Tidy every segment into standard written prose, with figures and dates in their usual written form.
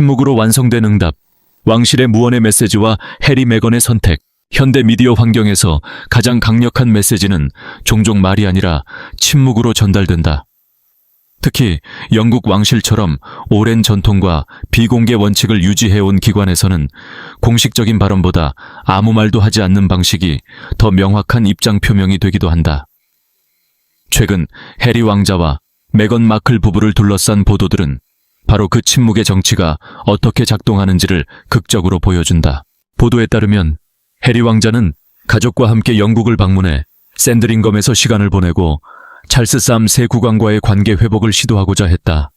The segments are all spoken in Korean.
침묵으로 완성된 응답, 왕실의 무언의 메시지와 해리 메건의 선택. 현대 미디어 환경에서 가장 강력한 메시지는 종종 말이 아니라 침묵으로 전달된다. 특히 영국 왕실처럼 오랜 전통과 비공개 원칙을 유지해온 기관에서는 공식적인 발언보다 아무 말도 하지 않는 방식이 더 명확한 입장 표명이 되기도 한다. 최근 해리 왕자와 메건 마클 부부를 둘러싼 보도들은 바로 그 침묵의 정치가 어떻게 작동하는지를 극적으로 보여준다. 보도에 따르면 해리 왕자는 가족과 함께 영국을 방문해 샌드링검에서 시간을 보내고 찰스 쌈 새 국왕과의 관계 회복을 시도하고자 했다.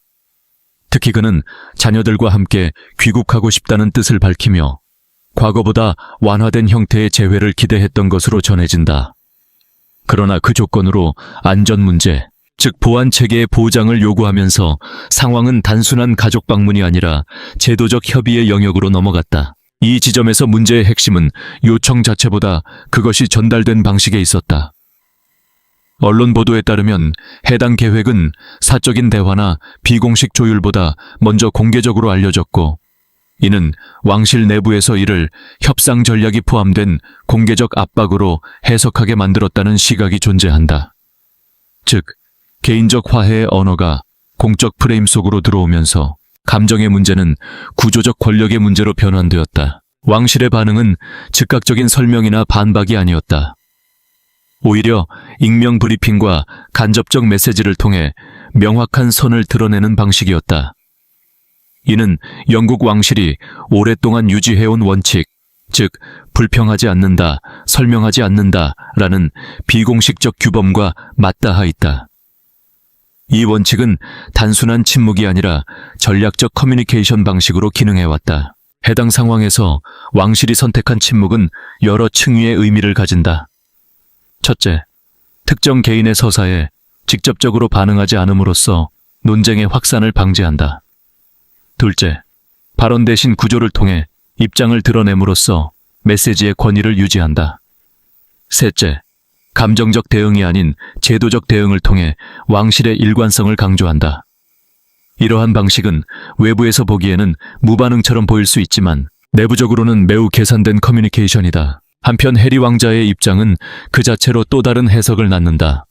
특히 그는 자녀들과 함께 귀국하고 싶다는 뜻을 밝히며 과거보다 완화된 형태의 재회를 기대했던 것으로 전해진다. 그러나 그 조건으로 안전 문제, 즉 보안 체계의 보장을 요구하면서 상황은 단순한 가족 방문이 아니라 제도적 협의의 영역으로 넘어갔다. 이 지점에서 문제의 핵심은 요청 자체보다 그것이 전달된 방식에 있었다. 언론 보도에 따르면 해당 계획은 사적인 대화나 비공식 조율보다 먼저 공개적으로 알려졌고, 이는 왕실 내부에서 이를 협상 전략이 포함된 공개적 압박으로 해석하게 만들었다는 시각이 존재한다. 즉, 개인적 화해의 언어가 공적 프레임 속으로 들어오면서 감정의 문제는 구조적 권력의 문제로 변환되었다. 왕실의 반응은 즉각적인 설명이나 반박이 아니었다. 오히려 익명 브리핑과 간접적 메시지를 통해 명확한 선을 드러내는 방식이었다. 이는 영국 왕실이 오랫동안 유지해온 원칙, 즉 불평하지 않는다, 설명하지 않는다라는 비공식적 규범과 맞닿아 있다. 이 원칙은 단순한 침묵이 아니라 전략적 커뮤니케이션 방식으로 기능해왔다. 해당 상황에서 왕실이 선택한 침묵은 여러 층위의 의미를 가진다. 첫째, 특정 개인의 서사에 직접적으로 반응하지 않음으로써 논쟁의 확산을 방지한다. 둘째, 발언 대신 구조를 통해 입장을 드러냄으로써 메시지의 권위를 유지한다. 셋째, 감정적 대응이 아닌 제도적 대응을 통해 왕실의 일관성을 강조한다. 이러한 방식은 외부에서 보기에는 무반응처럼 보일 수 있지만 내부적으로는 매우 계산된 커뮤니케이션이다. 한편 해리 왕자의 입장은 그 자체로 또 다른 해석을 낳는다.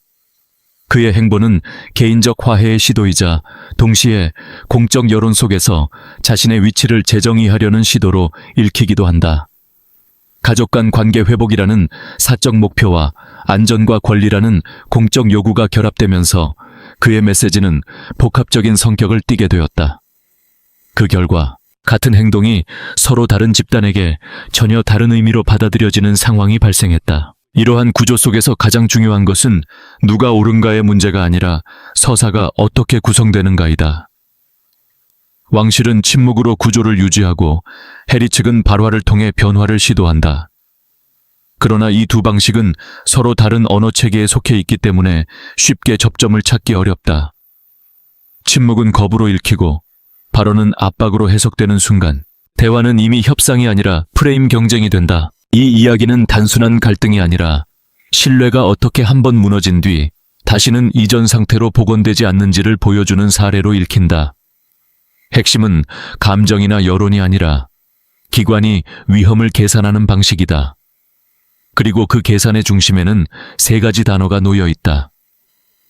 그의 행보는 개인적 화해의 시도이자 동시에 공적 여론 속에서 자신의 위치를 재정의하려는 시도로 읽히기도 한다. 가족 간 관계 회복이라는 사적 목표와 안전과 권리라는 공적 요구가 결합되면서 그의 메시지는 복합적인 성격을 띠게 되었다. 그 결과 같은 행동이 서로 다른 집단에게 전혀 다른 의미로 받아들여지는 상황이 발생했다. 이러한 구조 속에서 가장 중요한 것은 누가 옳은가의 문제가 아니라 서사가 어떻게 구성되는가이다. 왕실은 침묵으로 구조를 유지하고 해리 측은 발화를 통해 변화를 시도한다. 그러나 이 두 방식은 서로 다른 언어 체계에 속해 있기 때문에 쉽게 접점을 찾기 어렵다. 침묵은 겁으로 읽히고 발언은 압박으로 해석되는 순간 대화는 이미 협상이 아니라 프레임 경쟁이 된다. 이 이야기는 단순한 갈등이 아니라 신뢰가 어떻게 한번 무너진 뒤 다시는 이전 상태로 복원되지 않는지를 보여주는 사례로 읽힌다. 핵심은 감정이나 여론이 아니라 기관이 위험을 계산하는 방식이다. 그리고 그 계산의 중심에는 세 가지 단어가 놓여 있다.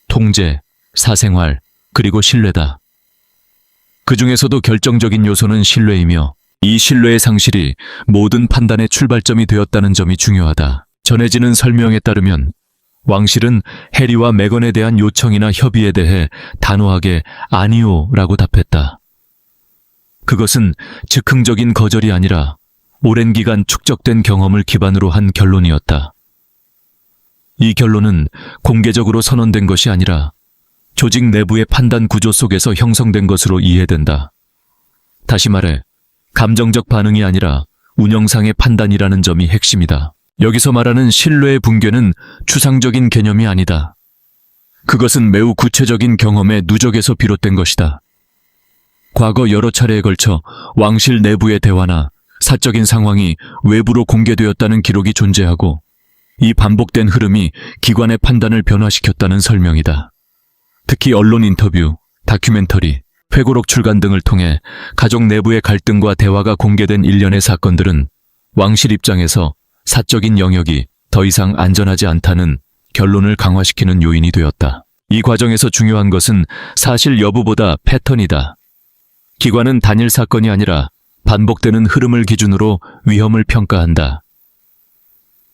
통제, 사생활, 그리고 신뢰다. 그 중에서도 결정적인 요소는 신뢰이며 이 신뢰의 상실이 모든 판단의 출발점이 되었다는 점이 중요하다. 전해지는 설명에 따르면 왕실은 해리와 메건에 대한 요청이나 협의에 대해 단호하게 아니오라고 답했다. 그것은 즉흥적인 거절이 아니라 오랜 기간 축적된 경험을 기반으로 한 결론이었다. 이 결론은 공개적으로 선언된 것이 아니라 조직 내부의 판단 구조 속에서 형성된 것으로 이해된다. 다시 말해, 감정적 반응이 아니라 운영상의 판단이라는 점이 핵심이다. 여기서 말하는 신뢰의 붕괴는 추상적인 개념이 아니다. 그것은 매우 구체적인 경험의 누적에서 비롯된 것이다. 과거 여러 차례에 걸쳐 왕실 내부의 대화나 사적인 상황이 외부로 공개되었다는 기록이 존재하고 이 반복된 흐름이 기관의 판단을 변화시켰다는 설명이다. 특히 언론 인터뷰, 다큐멘터리, 회고록 출간 등을 통해 가족 내부의 갈등과 대화가 공개된 일련의 사건들은 왕실 입장에서 사적인 영역이 더 이상 안전하지 않다는 결론을 강화시키는 요인이 되었다. 이 과정에서 중요한 것은 사실 여부보다 패턴이다. 기관은 단일 사건이 아니라 반복되는 흐름을 기준으로 위험을 평가한다.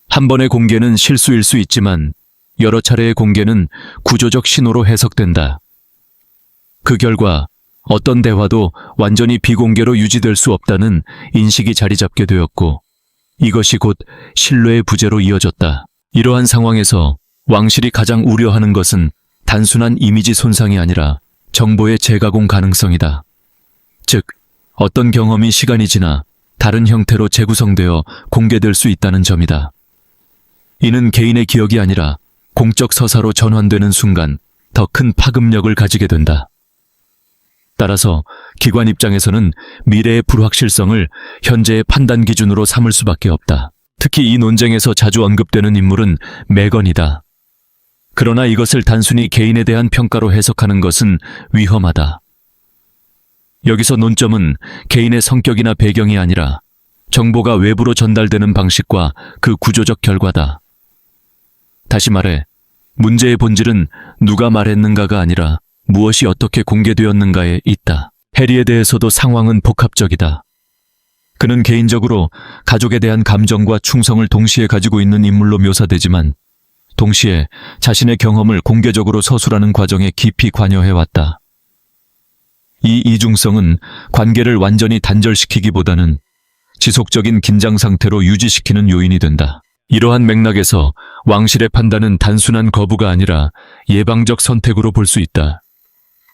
한 번의 공개는 실수일 수 있지만 여러 차례의 공개는 구조적 신호로 해석된다. 그 결과 어떤 대화도 완전히 비공개로 유지될 수 없다는 인식이 자리 잡게 되었고, 이것이 곧 신뢰의 부재로 이어졌다. 이러한 상황에서 왕실이 가장 우려하는 것은 단순한 이미지 손상이 아니라 정보의 재가공 가능성이다. 즉, 어떤 경험이 시간이 지나 다른 형태로 재구성되어 공개될 수 있다는 점이다. 이는 개인의 기억이 아니라 공적 서사로 전환되는 순간 더 큰 파급력을 가지게 된다. 따라서 기관 입장에서는 미래의 불확실성을 현재의 판단 기준으로 삼을 수밖에 없다. 특히 이 논쟁에서 자주 언급되는 인물은 메건이다. 그러나 이것을 단순히 개인에 대한 평가로 해석하는 것은 위험하다. 여기서 논점은 개인의 성격이나 배경이 아니라 정보가 외부로 전달되는 방식과 그 구조적 결과다. 다시 말해, 문제의 본질은 누가 말했는가가 아니라 무엇이 어떻게 공개되었는가에 있다. 해리에 대해서도 상황은 복합적이다. 그는 개인적으로 가족에 대한 감정과 충성을 동시에 가지고 있는 인물로 묘사되지만, 동시에 자신의 경험을 공개적으로 서술하는 과정에 깊이 관여해왔다. 이 이중성은 관계를 완전히 단절시키기보다는 지속적인 긴장 상태로 유지시키는 요인이 된다. 이러한 맥락에서 왕실의 판단은 단순한 거부가 아니라 예방적 선택으로 볼 수 있다.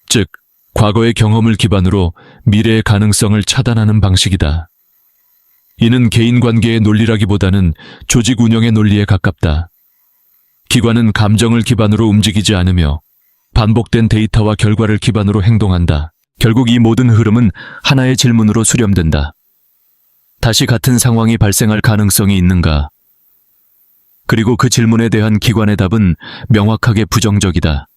즉, 과거의 경험을 기반으로 미래의 가능성을 차단하는 방식이다. 이는 개인 관계의 논리라기보다는 조직 운영의 논리에 가깝다. 기관은 감정을 기반으로 움직이지 않으며 반복된 데이터와 결과를 기반으로 행동한다. 결국 이 모든 흐름은 하나의 질문으로 수렴된다. 다시 같은 상황이 발생할 가능성이 있는가? 그리고 그 질문에 대한 기관의 답은 명확하게 부정적이다.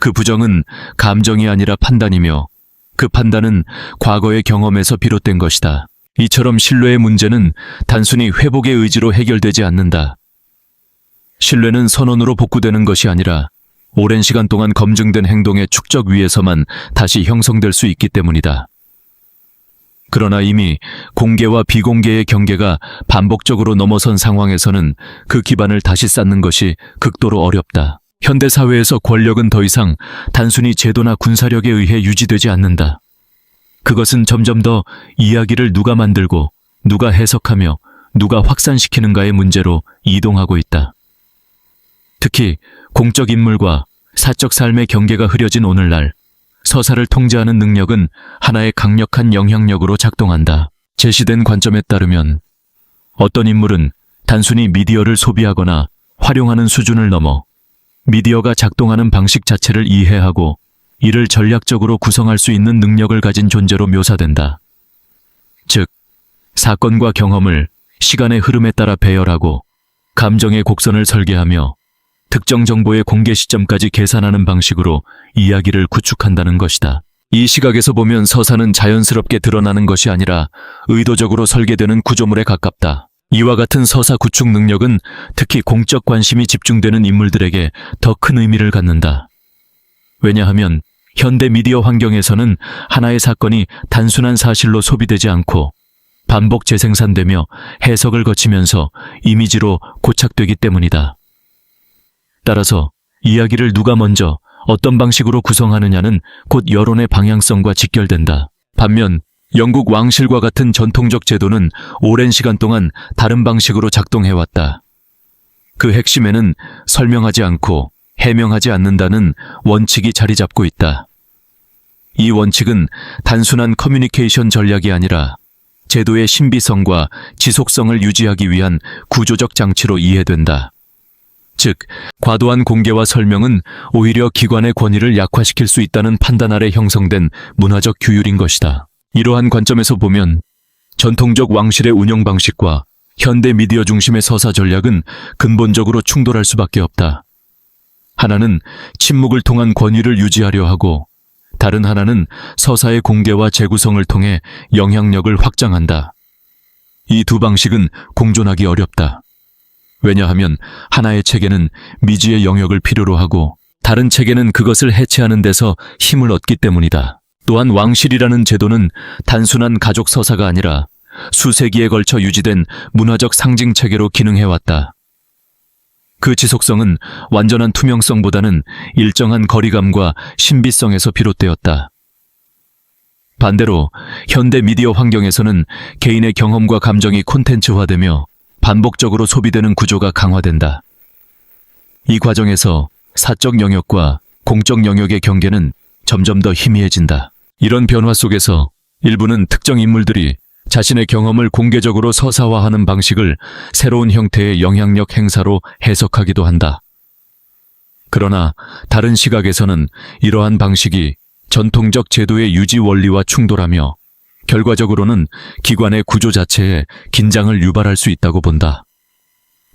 그 부정은 감정이 아니라 판단이며, 그 판단은 과거의 경험에서 비롯된 것이다. 이처럼 신뢰의 문제는 단순히 회복의 의지로 해결되지 않는다. 신뢰는 선언으로 복구되는 것이 아니라 오랜 시간 동안 검증된 행동의 축적 위에서만 다시 형성될 수 있기 때문이다. 그러나 이미 공개와 비공개의 경계가 반복적으로 넘어선 상황에서는 그 기반을 다시 쌓는 것이 극도로 어렵다. 현대 사회에서 권력은 더 이상 단순히 제도나 군사력에 의해 유지되지 않는다. 그것은 점점 더 이야기를 누가 만들고, 누가 해석하며, 누가 확산시키는가의 문제로 이동하고 있다. 특히 공적 인물과 사적 삶의 경계가 흐려진 오늘날, 서사를 통제하는 능력은 하나의 강력한 영향력으로 작동한다. 제시된 관점에 따르면 어떤 인물은 단순히 미디어를 소비하거나 활용하는 수준을 넘어 미디어가 작동하는 방식 자체를 이해하고 이를 전략적으로 구성할 수 있는 능력을 가진 존재로 묘사된다. 즉, 사건과 경험을 시간의 흐름에 따라 배열하고 감정의 곡선을 설계하며 특정 정보의 공개 시점까지 계산하는 방식으로 이야기를 구축한다는 것이다. 이 시각에서 보면 서사는 자연스럽게 드러나는 것이 아니라 의도적으로 설계되는 구조물에 가깝다. 이와 같은 서사 구축 능력은 특히 공적 관심이 집중되는 인물들에게 더 큰 의미를 갖는다. 왜냐하면 현대 미디어 환경에서는 하나의 사건이 단순한 사실로 소비되지 않고 반복 재생산되며 해석을 거치면서 이미지로 고착되기 때문이다. 따라서 이야기를 누가 먼저 어떤 방식으로 구성하느냐는 곧 여론의 방향성과 직결된다. 반면 영국 왕실과 같은 전통적 제도는 오랜 시간 동안 다른 방식으로 작동해왔다. 그 핵심에는 설명하지 않고 해명하지 않는다는 원칙이 자리 잡고 있다. 이 원칙은 단순한 커뮤니케이션 전략이 아니라 제도의 신비성과 지속성을 유지하기 위한 구조적 장치로 이해된다. 즉, 과도한 공개와 설명은 오히려 기관의 권위를 약화시킬 수 있다는 판단 아래 형성된 문화적 규율인 것이다. 이러한 관점에서 보면 전통적 왕실의 운영 방식과 현대 미디어 중심의 서사 전략은 근본적으로 충돌할 수밖에 없다. 하나는 침묵을 통한 권위를 유지하려 하고, 다른 하나는 서사의 공개와 재구성을 통해 영향력을 확장한다. 이 두 방식은 공존하기 어렵다. 왜냐하면 하나의 책에는 미지의 영역을 필요로 하고 다른 책에는 그것을 해체하는 데서 힘을 얻기 때문이다. 또한 왕실이라는 제도는 단순한 가족 서사가 아니라 수세기에 걸쳐 유지된 문화적 상징 체계로 기능해왔다. 그 지속성은 완전한 투명성보다는 일정한 거리감과 신비성에서 비롯되었다. 반대로 현대 미디어 환경에서는 개인의 경험과 감정이 콘텐츠화되며 반복적으로 소비되는 구조가 강화된다. 이 과정에서 사적 영역과 공적 영역의 경계는 점점 더 희미해진다. 이런 변화 속에서 일부는 특정 인물들이 자신의 경험을 공개적으로 서사화하는 방식을 새로운 형태의 영향력 행사로 해석하기도 한다. 그러나 다른 시각에서는 이러한 방식이 전통적 제도의 유지 원리와 충돌하며 결과적으로는 기관의 구조 자체에 긴장을 유발할 수 있다고 본다.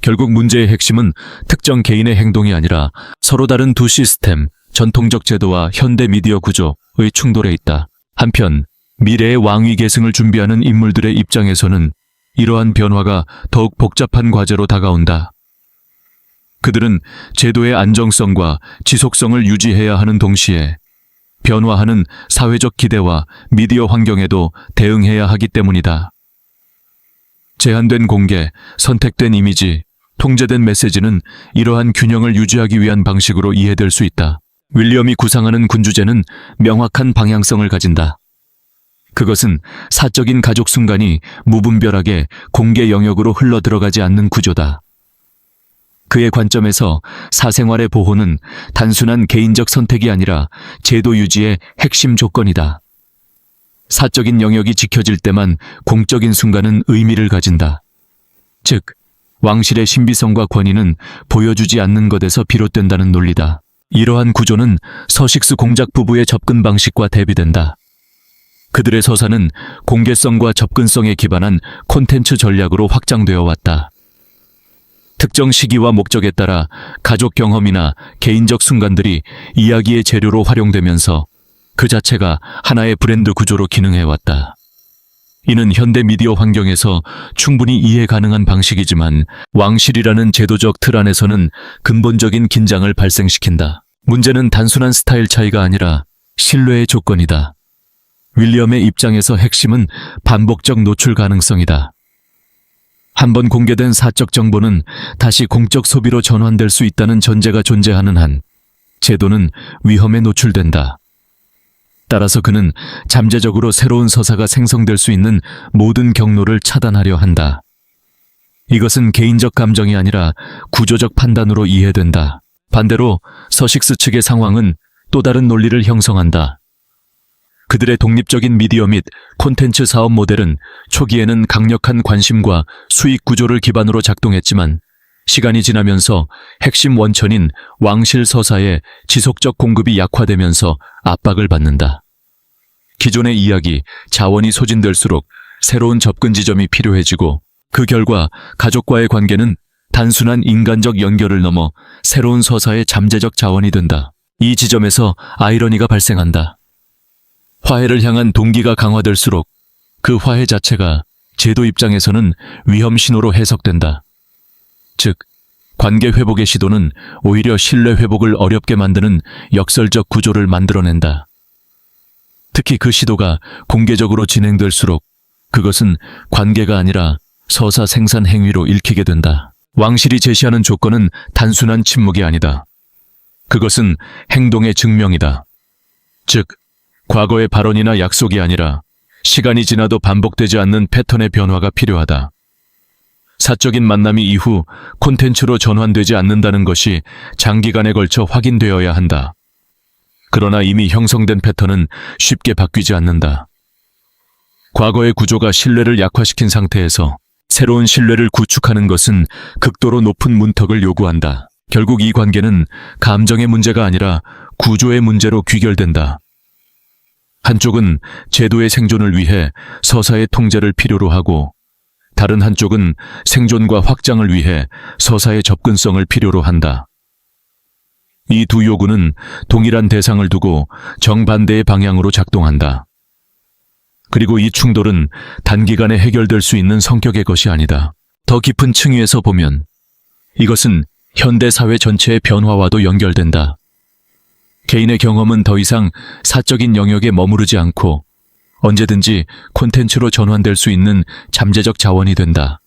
결국 문제의 핵심은 특정 개인의 행동이 아니라 서로 다른 두 시스템, 전통적 제도와 현대 미디어 구조의 충돌에 있다. 한편 미래의 왕위 계승을 준비하는 인물들의 입장에서는 이러한 변화가 더욱 복잡한 과제로 다가온다. 그들은 제도의 안정성과 지속성을 유지해야 하는 동시에 변화하는 사회적 기대와 미디어 환경에도 대응해야 하기 때문이다. 제한된 공개, 선택된 이미지, 통제된 메시지는 이러한 균형을 유지하기 위한 방식으로 이해될 수 있다. 윌리엄이 구상하는 군주제는 명확한 방향성을 가진다. 그것은 사적인 가족 순간이 무분별하게 공개 영역으로 흘러들어가지 않는 구조다. 그의 관점에서 사생활의 보호는 단순한 개인적 선택이 아니라 제도 유지의 핵심 조건이다. 사적인 영역이 지켜질 때만 공적인 순간은 의미를 가진다. 즉, 왕실의 신비성과 권위는 보여주지 않는 것에서 비롯된다는 논리다. 이러한 구조는 서식스 공작 부부의 접근 방식과 대비된다. 그들의 서사는 공개성과 접근성에 기반한 콘텐츠 전략으로 확장되어 왔다. 특정 시기와 목적에 따라 가족 경험이나 개인적 순간들이 이야기의 재료로 활용되면서 그 자체가 하나의 브랜드 구조로 기능해왔다. 이는 현대 미디어 환경에서 충분히 이해 가능한 방식이지만 왕실이라는 제도적 틀 안에서는 근본적인 긴장을 발생시킨다. 문제는 단순한 스타일 차이가 아니라 신뢰의 조건이다. 윌리엄의 입장에서 핵심은 반복적 노출 가능성이다. 한번 공개된 사적 정보는 다시 공적 소비로 전환될 수 있다는 전제가 존재하는 한 제도는 위험에 노출된다. 따라서 그는 잠재적으로 새로운 서사가 생성될 수 있는 모든 경로를 차단하려 한다. 이것은 개인적 감정이 아니라 구조적 판단으로 이해된다. 반대로 서식스 측의 상황은 또 다른 논리를 형성한다. 그들의 독립적인 미디어 및 콘텐츠 사업 모델은 초기에는 강력한 관심과 수익 구조를 기반으로 작동했지만 시간이 지나면서 핵심 원천인 왕실 서사의 지속적 공급이 약화되면서 압박을 받는다. 기존의 이야기, 자원이 소진될수록 새로운 접근 지점이 필요해지고 그 결과 가족과의 관계는 단순한 인간적 연결을 넘어 새로운 서사의 잠재적 자원이 된다. 이 지점에서 아이러니가 발생한다. 화해를 향한 동기가 강화될수록 그 화해 자체가 제도 입장에서는 위험 신호로 해석된다. 즉, 관계 회복의 시도는 오히려 신뢰 회복을 어렵게 만드는 역설적 구조를 만들어낸다. 특히 그 시도가 공개적으로 진행될수록 그것은 관계가 아니라 서사 생산 행위로 읽히게 된다. 왕실이 제시하는 조건은 단순한 침묵이 아니다. 그것은 행동의 증명이다. 즉, 과거의 발언이나 약속이 아니라 시간이 지나도 반복되지 않는 패턴의 변화가 필요하다. 사적인 만남이 이후 콘텐츠로 전환되지 않는다는 것이 장기간에 걸쳐 확인되어야 한다. 그러나 이미 형성된 패턴은 쉽게 바뀌지 않는다. 과거의 구조가 신뢰를 약화시킨 상태에서 새로운 신뢰를 구축하는 것은 극도로 높은 문턱을 요구한다. 결국 이 관계는 감정의 문제가 아니라 구조의 문제로 귀결된다. 한쪽은 제도의 생존을 위해 서사의 통제를 필요로 하고 다른 한쪽은 생존과 확장을 위해 서사의 접근성을 필요로 한다. 이 두 요구는 동일한 대상을 두고 정반대의 방향으로 작동한다. 그리고 이 충돌은 단기간에 해결될 수 있는 성격의 것이 아니다. 더 깊은 층위에서 보면 이것은 현대 사회 전체의 변화와도 연결된다. 개인의 경험은 더 이상 사적인 영역에 머무르지 않고 언제든지 콘텐츠로 전환될 수 있는 잠재적 자원이 된다.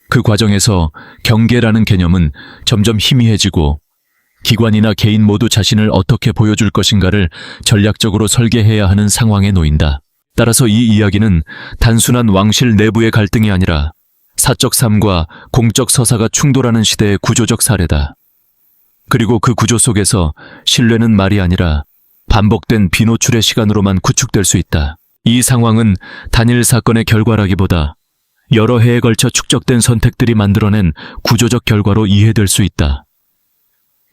그 과정에서 경계라는 개념은 점점 희미해지고 기관이나 개인 모두 자신을 어떻게 보여줄 것인가를 전략적으로 설계해야 하는 상황에 놓인다. 따라서 이 이야기는 단순한 왕실 내부의 갈등이 아니라 사적 삶과 공적 서사가 충돌하는 시대의 구조적 사례다. 그리고 그 구조 속에서 신뢰는 말이 아니라 반복된 비노출의 시간으로만 구축될 수 있다. 이 상황은 단일 사건의 결과라기보다 여러 해에 걸쳐 축적된 선택들이 만들어낸 구조적 결과로 이해될 수 있다.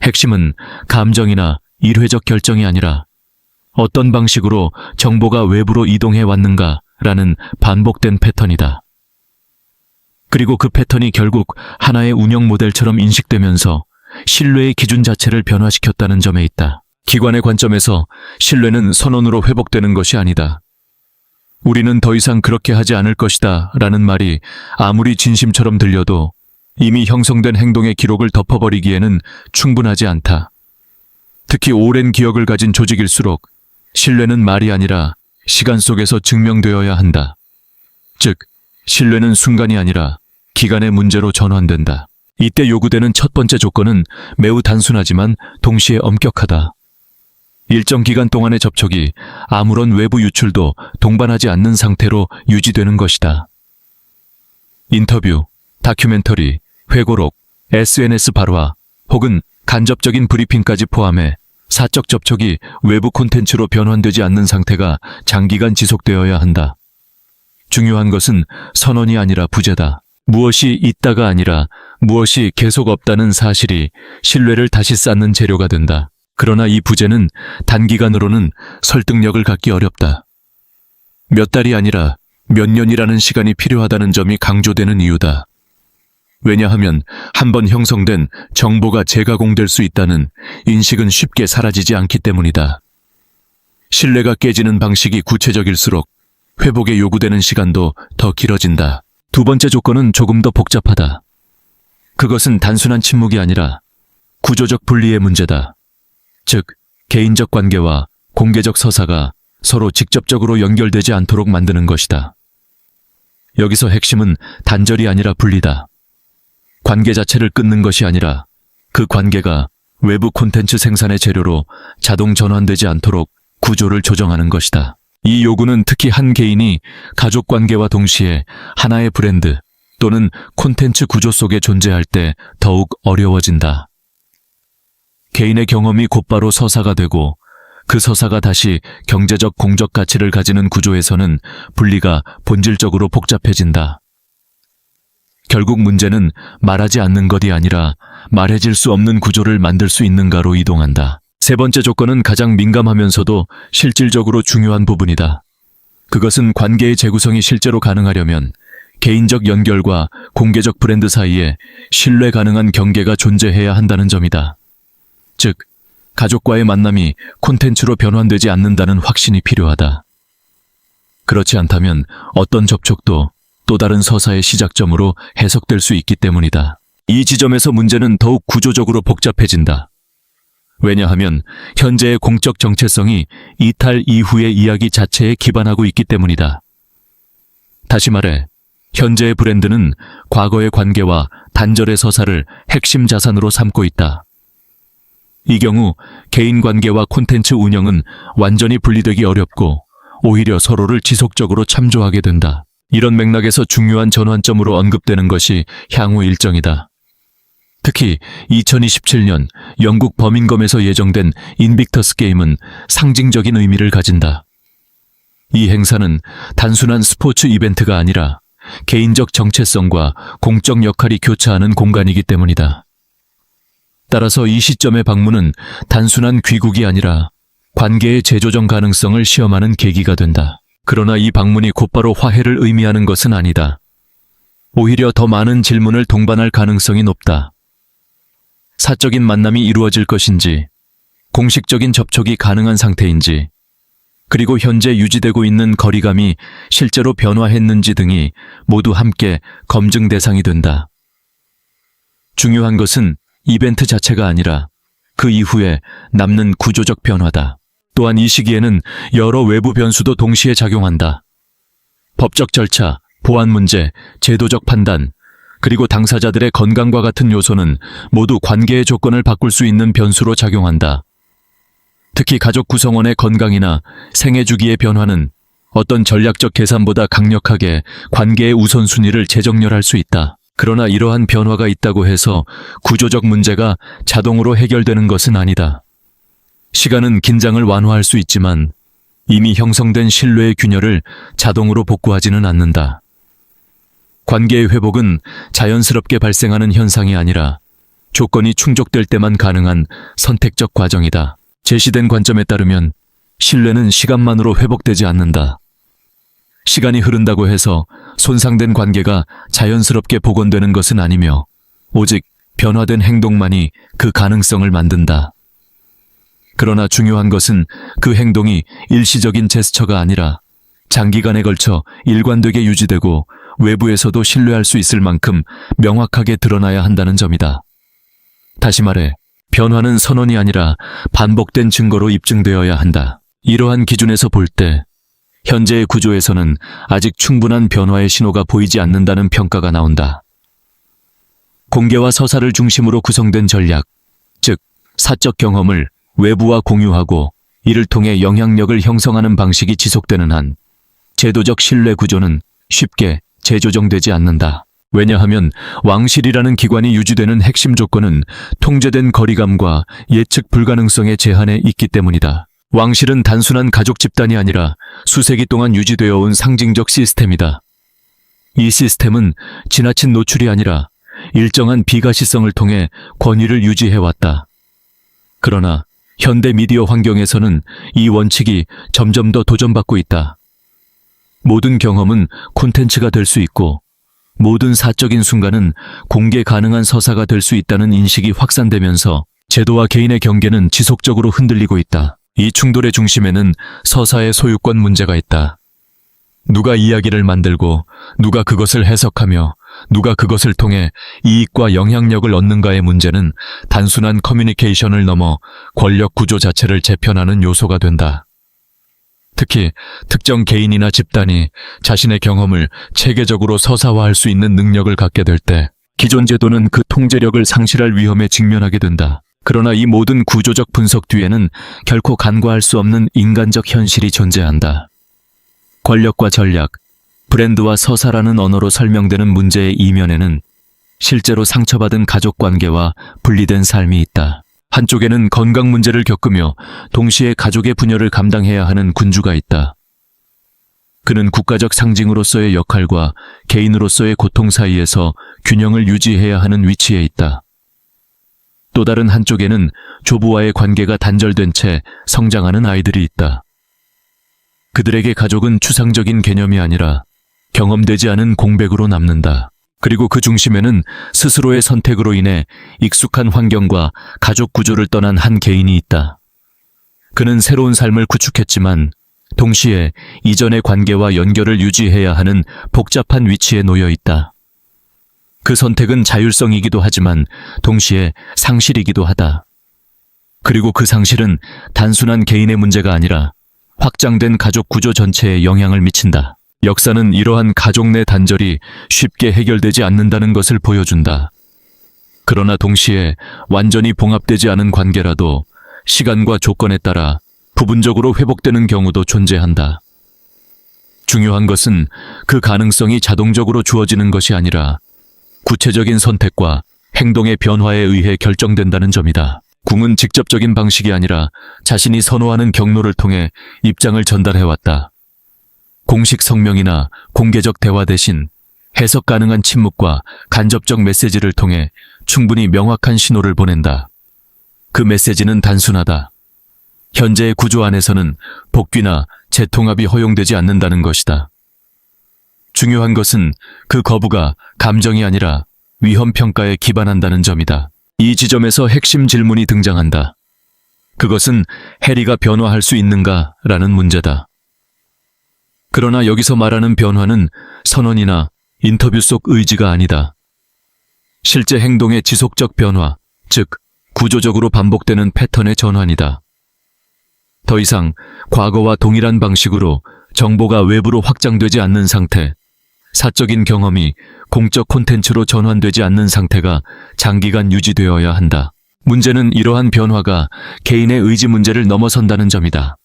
핵심은 감정이나 일회적 결정이 아니라 어떤 방식으로 정보가 외부로 이동해 왔는가라는 반복된 패턴이다. 그리고 그 패턴이 결국 하나의 운영 모델처럼 인식되면서 신뢰의 기준 자체를 변화시켰다는 점에 있다. 기관의 관점에서 신뢰는 선언으로 회복되는 것이 아니다. 우리는 더 이상 그렇게 하지 않을 것이다 라는 말이 아무리 진심처럼 들려도 이미 형성된 행동의 기록을 덮어버리기에는 충분하지 않다. 특히 오랜 기억을 가진 조직일수록 신뢰는 말이 아니라 시간 속에서 증명되어야 한다. 즉, 신뢰는 순간이 아니라 기간의 문제로 전환된다. 이때 요구되는 첫 번째 조건은 매우 단순하지만 동시에 엄격하다. 일정 기간 동안의 접촉이 아무런 외부 유출도 동반하지 않는 상태로 유지되는 것이다. 인터뷰, 다큐멘터리, 회고록, SNS 발화 혹은 간접적인 브리핑까지 포함해 사적 접촉이 외부 콘텐츠로 변환되지 않는 상태가 장기간 지속되어야 한다. 중요한 것은 선언이 아니라 부재다. 무엇이 있다가 아니라 무엇이 계속 없다는 사실이 신뢰를 다시 쌓는 재료가 된다. 그러나 이 부재는 단기간으로는 설득력을 갖기 어렵다. 몇 달이 아니라 몇 년이라는 시간이 필요하다는 점이 강조되는 이유다. 왜냐하면 한번 형성된 정보가 재가공될 수 있다는 인식은 쉽게 사라지지 않기 때문이다. 신뢰가 깨지는 방식이 구체적일수록 회복에 요구되는 시간도 더 길어진다. 두 번째 조건은 조금 더 복잡하다. 그것은 단순한 침묵이 아니라 구조적 분리의 문제다. 즉, 개인적 관계와 공개적 서사가 서로 직접적으로 연결되지 않도록 만드는 것이다. 여기서 핵심은 단절이 아니라 분리다. 관계 자체를 끊는 것이 아니라 그 관계가 외부 콘텐츠 생산의 재료로 자동 전환되지 않도록 구조를 조정하는 것이다. 이 요구는 특히 한 개인이 가족 관계와 동시에 하나의 브랜드 또는 콘텐츠 구조 속에 존재할 때 더욱 어려워진다. 개인의 경험이 곧바로 서사가 되고 그 서사가 다시 경제적 공적 가치를 가지는 구조에서는 분리가 본질적으로 복잡해진다. 결국 문제는 말하지 않는 것이 아니라 말해질 수 없는 구조를 만들 수 있는가로 이동한다. 세 번째 조건은 가장 민감하면서도 실질적으로 중요한 부분이다. 그것은 관계의 재구성이 실제로 가능하려면 개인적 연결과 공개적 브랜드 사이에 신뢰 가능한 경계가 존재해야 한다는 점이다. 즉, 가족과의 만남이 콘텐츠로 변환되지 않는다는 확신이 필요하다. 그렇지 않다면 어떤 접촉도 또 다른 서사의 시작점으로 해석될 수 있기 때문이다. 이 지점에서 문제는 더욱 구조적으로 복잡해진다. 왜냐하면 현재의 공적 정체성이 이탈 이후의 이야기 자체에 기반하고 있기 때문이다. 다시 말해, 현재의 브랜드는 과거의 관계와 단절의 서사를 핵심 자산으로 삼고 있다. 이 경우 개인 관계와 콘텐츠 운영은 완전히 분리되기 어렵고 오히려 서로를 지속적으로 참조하게 된다. 이런 맥락에서 중요한 전환점으로 언급되는 것이 향후 일정이다. 특히 2027년 영국 버밍엄에서 예정된 인빅터스 게임은 상징적인 의미를 가진다. 이 행사는 단순한 스포츠 이벤트가 아니라 개인적 정체성과 공적 역할이 교차하는 공간이기 때문이다. 따라서 이 시점의 방문은 단순한 귀국이 아니라 관계의 재조정 가능성을 시험하는 계기가 된다. 그러나 이 방문이 곧바로 화해를 의미하는 것은 아니다. 오히려 더 많은 질문을 동반할 가능성이 높다. 사적인 만남이 이루어질 것인지, 공식적인 접촉이 가능한 상태인지, 그리고 현재 유지되고 있는 거리감이 실제로 변화했는지 등이 모두 함께 검증 대상이 된다. 중요한 것은 이벤트 자체가 아니라 그 이후에 남는 구조적 변화다. 또한 이 시기에는 여러 외부 변수도 동시에 작용한다. 법적 절차, 보안 문제, 제도적 판단, 그리고 당사자들의 건강과 같은 요소는 모두 관계의 조건을 바꿀 수 있는 변수로 작용한다. 특히 가족 구성원의 건강이나 생애 주기의 변화는 어떤 전략적 계산보다 강력하게 관계의 우선순위를 재정렬할 수 있다. 그러나 이러한 변화가 있다고 해서 구조적 문제가 자동으로 해결되는 것은 아니다. 시간은 긴장을 완화할 수 있지만 이미 형성된 신뢰의 균열을 자동으로 복구하지는 않는다. 관계의 회복은 자연스럽게 발생하는 현상이 아니라 조건이 충족될 때만 가능한 선택적 과정이다. 제시된 관점에 따르면 신뢰는 시간만으로 회복되지 않는다. 시간이 흐른다고 해서 손상된 관계가 자연스럽게 복원되는 것은 아니며 오직 변화된 행동만이 그 가능성을 만든다. 그러나 중요한 것은 그 행동이 일시적인 제스처가 아니라 장기간에 걸쳐 일관되게 유지되고 외부에서도 신뢰할 수 있을 만큼 명확하게 드러나야 한다는 점이다. 다시 말해, 변화는 선언이 아니라 반복된 증거로 입증되어야 한다. 이러한 기준에서 볼 때 현재의 구조에서는 아직 충분한 변화의 신호가 보이지 않는다는 평가가 나온다. 공개와 서사를 중심으로 구성된 전략, 즉 사적 경험을 외부와 공유하고 이를 통해 영향력을 형성하는 방식이 지속되는 한 제도적 신뢰 구조는 쉽게 재조정되지 않는다. 왜냐하면 왕실이라는 기관이 유지되는 핵심 조건은 통제된 거리감과 예측 불가능성의 제한에 있기 때문이다. 왕실은 단순한 가족 집단이 아니라 수세기 동안 유지되어 온 상징적 시스템이다. 이 시스템은 지나친 노출이 아니라 일정한 비가시성을 통해 권위를 유지해왔다. 그러나 현대 미디어 환경에서는 이 원칙이 점점 더 도전받고 있다. 모든 경험은 콘텐츠가 될 수 있고 모든 사적인 순간은 공개 가능한 서사가 될 수 있다는 인식이 확산되면서 제도와 개인의 경계는 지속적으로 흔들리고 있다. 이 충돌의 중심에는 서사의 소유권 문제가 있다. 누가 이야기를 만들고 누가 그것을 해석하며 누가 그것을 통해 이익과 영향력을 얻는가의 문제는 단순한 커뮤니케이션을 넘어 권력 구조 자체를 재편하는 요소가 된다. 특히 특정 개인이나 집단이 자신의 경험을 체계적으로 서사화할 수 있는 능력을 갖게 될 때 기존 제도는 그 통제력을 상실할 위험에 직면하게 된다. 그러나 이 모든 구조적 분석 뒤에는 결코 간과할 수 없는 인간적 현실이 존재한다. 권력과 전략, 브랜드와 서사라는 언어로 설명되는 문제의 이면에는 실제로 상처받은 가족 관계와 분리된 삶이 있다. 한쪽에는 건강 문제를 겪으며 동시에 가족의 분열을 감당해야 하는 군주가 있다. 그는 국가적 상징으로서의 역할과 개인으로서의 고통 사이에서 균형을 유지해야 하는 위치에 있다. 또 다른 한쪽에는 조부와의 관계가 단절된 채 성장하는 아이들이 있다. 그들에게 가족은 추상적인 개념이 아니라 경험되지 않은 공백으로 남는다. 그리고 그 중심에는 스스로의 선택으로 인해 익숙한 환경과 가족 구조를 떠난 한 개인이 있다. 그는 새로운 삶을 구축했지만 동시에 이전의 관계와 연결을 유지해야 하는 복잡한 위치에 놓여 있다. 그 선택은 자율성이기도 하지만 동시에 상실이기도 하다. 그리고 그 상실은 단순한 개인의 문제가 아니라 확장된 가족 구조 전체에 영향을 미친다. 역사는 이러한 가족 내 단절이 쉽게 해결되지 않는다는 것을 보여준다. 그러나 동시에 완전히 봉합되지 않은 관계라도 시간과 조건에 따라 부분적으로 회복되는 경우도 존재한다. 중요한 것은 그 가능성이 자동적으로 주어지는 것이 아니라 구체적인 선택과 행동의 변화에 의해 결정된다는 점이다. 궁은 직접적인 방식이 아니라 자신이 선호하는 경로를 통해 입장을 전달해왔다. 공식 성명이나 공개적 대화 대신 해석 가능한 침묵과 간접적 메시지를 통해 충분히 명확한 신호를 보낸다. 그 메시지는 단순하다. 현재의 구조 안에서는 복귀나 재통합이 허용되지 않는다는 것이다. 중요한 것은 그 거부가 감정이 아니라 위험 평가에 기반한다는 점이다. 이 지점에서 핵심 질문이 등장한다. 그것은 해리가 변화할 수 있는가라는 문제다. 그러나 여기서 말하는 변화는 선언이나 인터뷰 속 의지가 아니다. 실제 행동의 지속적 변화, 즉 구조적으로 반복되는 패턴의 전환이다. 더 이상 과거와 동일한 방식으로 정보가 외부로 확장되지 않는 상태, 사적인 경험이 공적 콘텐츠로 전환되지 않는 상태가 장기간 유지되어야 한다. 문제는 이러한 변화가 개인의 의지 문제를 넘어선다는 점이다.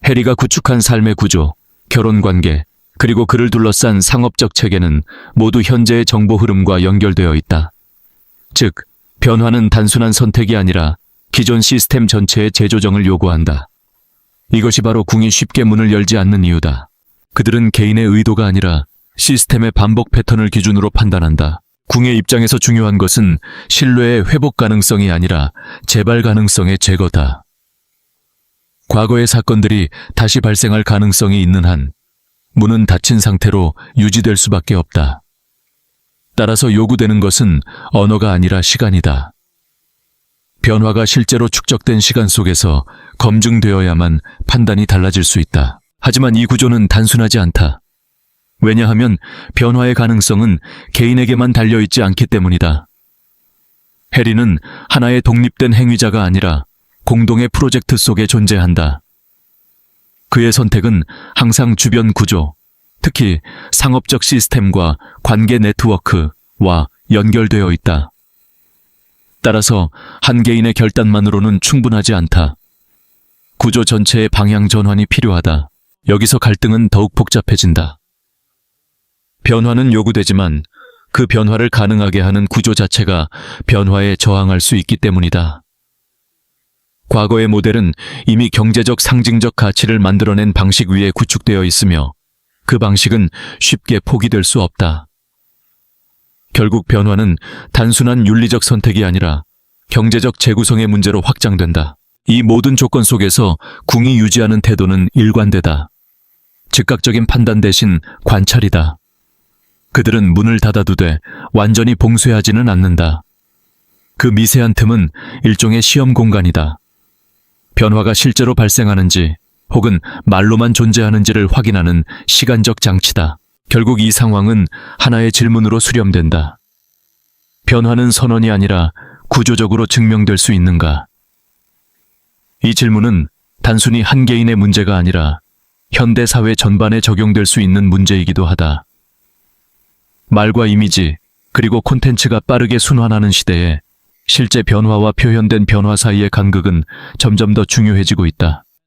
해리가 구축한 삶의 구조, 결혼관계, 그리고 그를 둘러싼 상업적 체계는 모두 현재의 정보 흐름과 연결되어 있다. 즉, 변화는 단순한 선택이 아니라 기존 시스템 전체의 재조정을 요구한다. 이것이 바로 궁이 쉽게 문을 열지 않는 이유다. 그들은 개인의 의도가 아니라 시스템의 반복 패턴을 기준으로 판단한다. 궁의 입장에서 중요한 것은 신뢰의 회복 가능성이 아니라 재발 가능성의 제거다. 과거의 사건들이 다시 발생할 가능성이 있는 한 문은 닫힌 상태로 유지될 수밖에 없다. 따라서 요구되는 것은 언어가 아니라 시간이다. 변화가 실제로 축적된 시간 속에서 검증되어야만 판단이 달라질 수 있다. 하지만 이 구조는 단순하지 않다. 왜냐하면 변화의 가능성은 개인에게만 달려있지 않기 때문이다. 해리는 하나의 독립된 행위자가 아니라 공동의 프로젝트 속에 존재한다. 그의 선택은 항상 주변 구조, 특히 상업적 시스템과 관계 네트워크와 연결되어 있다. 따라서 한 개인의 결단만으로는 충분하지 않다. 구조 전체의 방향 전환이 필요하다. 여기서 갈등은 더욱 복잡해진다. 변화는 요구되지만 그 변화를 가능하게 하는 구조 자체가 변화에 저항할 수 있기 때문이다. 과거의 모델은 이미 경제적 상징적 가치를 만들어낸 방식 위에 구축되어 있으며 그 방식은 쉽게 포기될 수 없다. 결국 변화는 단순한 윤리적 선택이 아니라 경제적 재구성의 문제로 확장된다. 이 모든 조건 속에서 궁이 유지하는 태도는 일관되다. 즉각적인 판단 대신 관찰이다. 그들은 문을 닫아두되 완전히 봉쇄하지는 않는다. 그 미세한 틈은 일종의 시험 공간이다. 변화가 실제로 발생하는지 혹은 말로만 존재하는지를 확인하는 시간적 장치다. 결국 이 상황은 하나의 질문으로 수렴된다. 변화는 선언이 아니라 구조적으로 증명될 수 있는가? 이 질문은 단순히 한 개인의 문제가 아니라 현대 사회 전반에 적용될 수 있는 문제이기도 하다. 말과 이미지, 그리고 콘텐츠가 빠르게 순환하는 시대에 실제 변화와 표현된 변화 사이의 간극은 점점 더 중요해지고 있다.